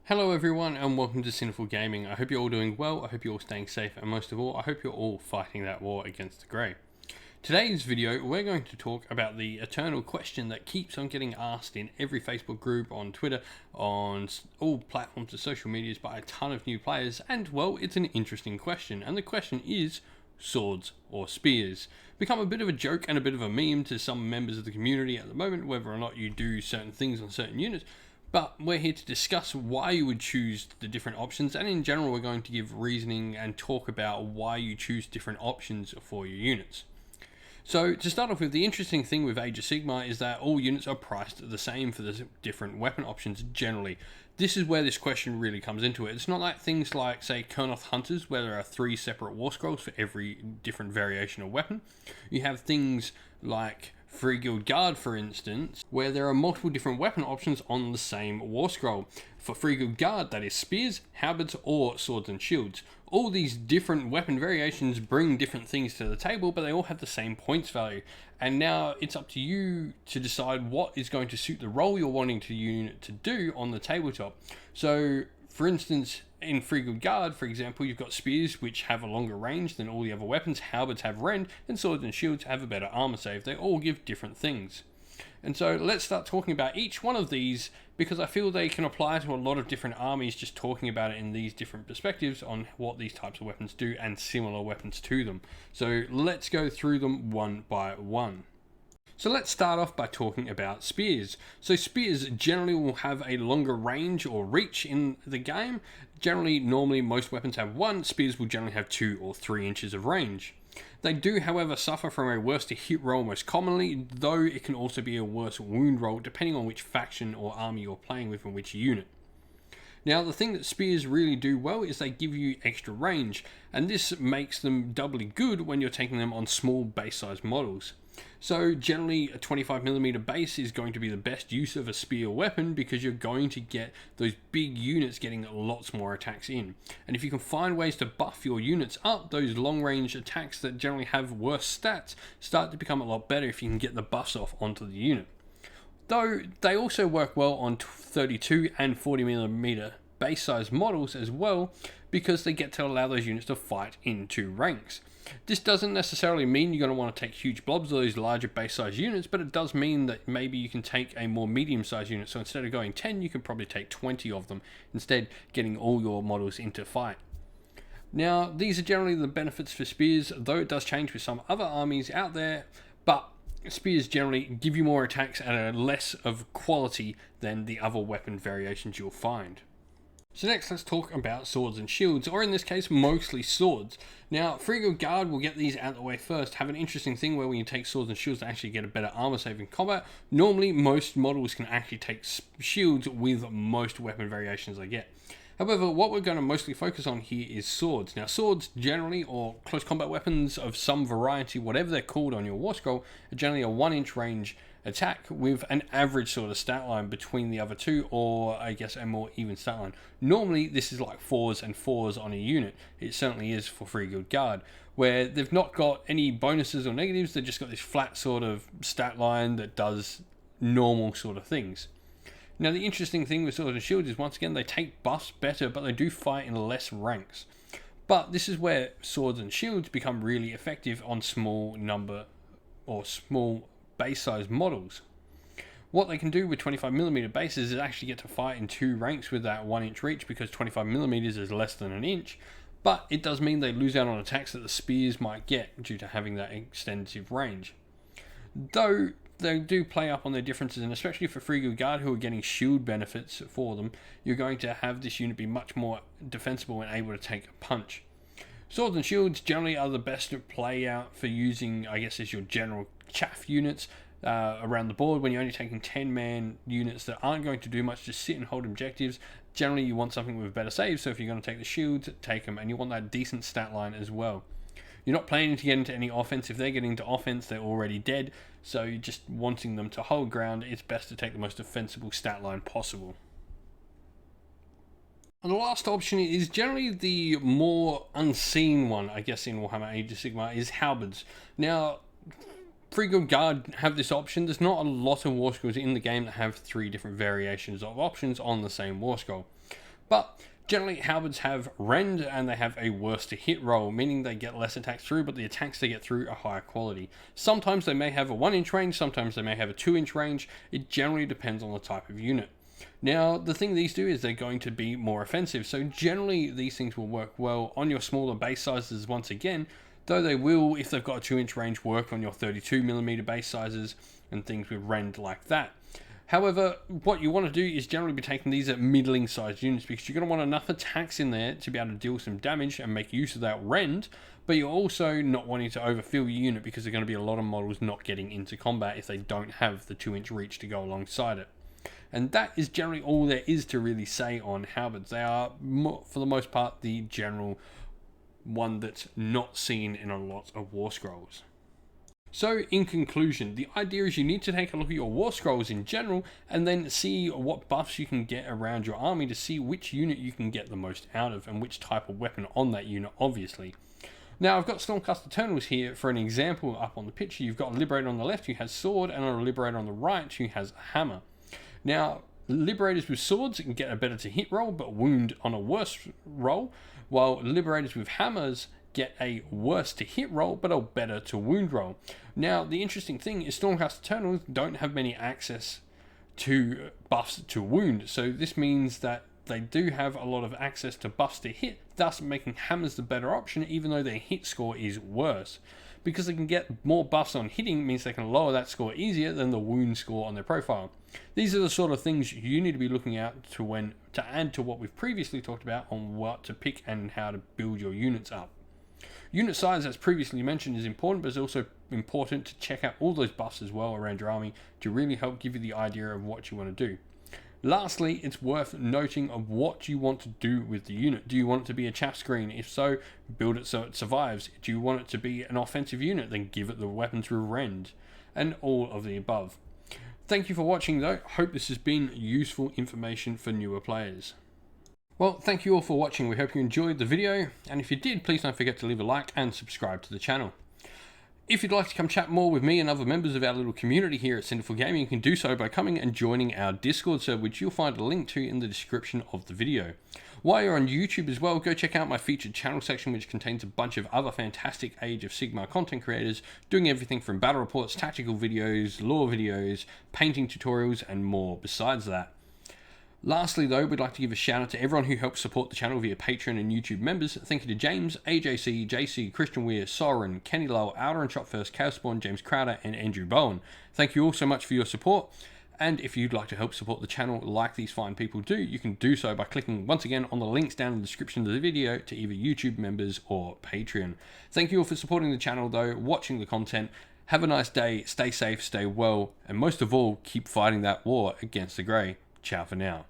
Hello everyone and welcome to Sinful Gaming. I hope you're all doing well, I hope you're all staying safe, and most of all, I hope you're all fighting that war against the grey. Today's video, we're going to talk about the eternal question that keeps on getting asked in every Facebook group, on Twitter, on all platforms of social medias by a ton of new players, and well, it's an interesting question, and the question is, swords or spears? Become a bit of a joke and a bit of a meme to some members of the community at the moment, whether or not you do certain things on certain units. But we're here to discuss why you would choose the different options, and in general we're going to give reasoning and talk about why you choose different options for your units. So to start off with, the interesting thing with Age of Sigmar is that all units are priced the same for the different weapon options generally. This is where this question really comes into it. It's not like things like, say, Kurnoth Hunters, where there are 3 separate war scrolls for every different variation of weapon. You have things like Free Guild Guard, for instance, where there are multiple different weapon options on the same war scroll. For Free Guild Guard, that is spears, halberds, or swords and shields. All these different weapon variations bring different things to the table, but they all have the same points value. And now it's up to you to decide what is going to suit the role you're wanting the unit to do on the tabletop. So, for instance, in Free Guild Guard, for example, you've got spears which have a longer range than all the other weapons, halberds have rend, and swords and shields have a better armor save. They all give different things. And so let's start talking about each one of these, because I feel they can apply to a lot of different armies, just talking about it in these different perspectives on what these types of weapons do and similar weapons to them. So let's go through them one by one. So let's start off by talking about spears. So spears generally will have a longer range or reach in the game. Generally, normally most weapons have 1, spears will generally have 2 or 3 inches of range. They do, however, suffer from a worse to hit roll most commonly, though it can also be a worse wound roll depending on which faction or army you're playing with and which unit. Now, the thing that spears really do well is they give you extra range, and this makes them doubly good when you're taking them on small base size models. So generally a 25mm base is going to be the best use of a spear weapon, because you're going to get those big units getting lots more attacks in. And if you can find ways to buff your units up, those long range attacks that generally have worse stats start to become a lot better if you can get the buffs off onto the unit. Though they also work well on 32 and 40mm base size models as well, because they get to allow those units to fight in 2 ranks. This doesn't necessarily mean you're going to want to take huge blobs of those larger base size units, but it does mean that maybe you can take a more medium sized unit. So instead of going 10, you can probably take 20 of them, instead getting all your models into fight. Now, these are generally the benefits for spears, though it does change with some other armies out there, but spears generally give you more attacks at a less of quality than the other weapon variations you'll find. So next, let's talk about swords and shields, or in this case, mostly swords. Now, Free Guild Guard will get these out of the way first. Have an interesting thing where when you take swords and shields to actually get a better armor save in combat, normally most models can actually take shields with most weapon variations they get. However, what we're going to mostly focus on here is swords. Now, swords generally, or close combat weapons of some variety, whatever they're called on your war scroll, are generally a 1-inch range attack with an average sort of stat line between the other two, or I guess a more even stat line. Normally this is like 4s and 4s on a unit. It certainly is for Free Guild Guard, where they've not got any bonuses or negatives, they've just got this flat sort of stat line that does normal sort of things. Now, the interesting thing with swords and shields is, once again, they take buffs better, but they do fight in less ranks. But this is where swords and shields become really effective on small number or small base size models. What they can do with 25mm bases is actually get to fight in 2 ranks with that 1-inch reach, because 25mm is less than an inch, but it does mean they lose out on attacks that the spears might get due to having that extensive range. Though they do play up on their differences, and especially for Free Guild Guard who are getting shield benefits for them, you're going to have this unit be much more defensible and able to take a punch. Swords and shields generally are the best to play out for using, I guess, as your general chaff units around the board, when you're only taking 10-man units that aren't going to do much, just sit and hold objectives. Generally you want something with better saves, so if you're going to take the shields, take them, and you want that decent stat line as well. You're not planning to get into any offense. If they're getting into offense, they're already dead, so you're just wanting them to hold ground. It's best to take the most defensible stat line possible. And the last option is generally the more unseen one, I guess, in Warhammer Age of Sigmar, is halberds. Now, Free Guild Guard have this option. There's not a lot of war scrolls in the game that have 3 different variations of options on the same war scroll. But generally, halberds have rend and they have a worse to hit roll, meaning they get less attacks through, but the attacks they get through are higher quality. Sometimes they may have a 1-inch range, sometimes they may have a 2-inch range. It generally depends on the type of unit. Now, the thing these do is they're going to be more offensive, so generally these things will work well on your smaller base sizes once again, though they will, if they've got a 2-inch range, work on your 32mm base sizes and things with rend like that. However, what you want to do is generally be taking these at middling sized units, because you're going to want enough attacks in there to be able to deal some damage and make use of that rend, but you're also not wanting to overfill your unit, because there are going to be a lot of models not getting into combat if they don't have the 2-inch reach to go alongside it. And that is generally all there is to really say on halberds. They are, for the most part, the general one that's not seen in a lot of war scrolls. So in conclusion, the idea is you need to take a look at your war scrolls in general and then see what buffs you can get around your army to see which unit you can get the most out of and which type of weapon on that unit, obviously. Now, I've got Stormcast Eternals here for an example up on the picture. You've got a Liberator on the left who has sword and a Liberator on the right who has a hammer. Now, Liberators with swords can get a better to hit roll but wound on a worse roll, while Liberators with hammers get a worse to hit roll but a better to wound roll. Now, the interesting thing is Stormcast Eternals don't have many access to buffs to wound, so this means that they do have a lot of access to buffs to hit, thus making hammers the better option even though their hit score is worse. Because they can get more buffs on hitting means they can lower that score easier than the wound score on their profile. These are the sort of things you need to be looking out to add to what we've previously talked about on what to pick and how to build your units up. Unit size, as previously mentioned, is important, but it's also important to check out all those buffs as well around your army to really help give you the idea of what you want to do. Lastly, it's worth noting of what you want to do with the unit. Do you want it to be a chaff screen? If so, build it so it survives. Do you want it to be an offensive unit? Then give it the weapons with rend, and all of the above. Thank you for watching though. Hope this has been useful information for newer players. Well, thank you all for watching. We hope you enjoyed the video, and if you did, please don't forget to leave a like and subscribe to the channel. If you'd like to come chat more with me and other members of our little community here at Sinful Gaming, you can do so by coming and joining our Discord server, which you'll find a link to in the description of the video. While you're on YouTube as well, go check out my featured channel section, which contains a bunch of other fantastic Age of Sigmar content creators doing everything from battle reports, tactical videos, lore videos, painting tutorials, and more besides that. Lastly though, we'd like to give a shout out to everyone who helps support the channel via Patreon and YouTube members. Thank you to James, AJC, JC, Christian Weir, Soren, Kenny Lowell, Outer and Shot First, Chaos Spawn, James Crowder, and Andrew Bowen. Thank you all so much for your support. And if you'd like to help support the channel like these fine people do, you can do so by clicking once again on the links down in the description of the video to either YouTube members or Patreon. Thank you all for supporting the channel though, watching the content. Have a nice day, stay safe, stay well, and most of all, keep fighting that war against the Grey. Ciao for now.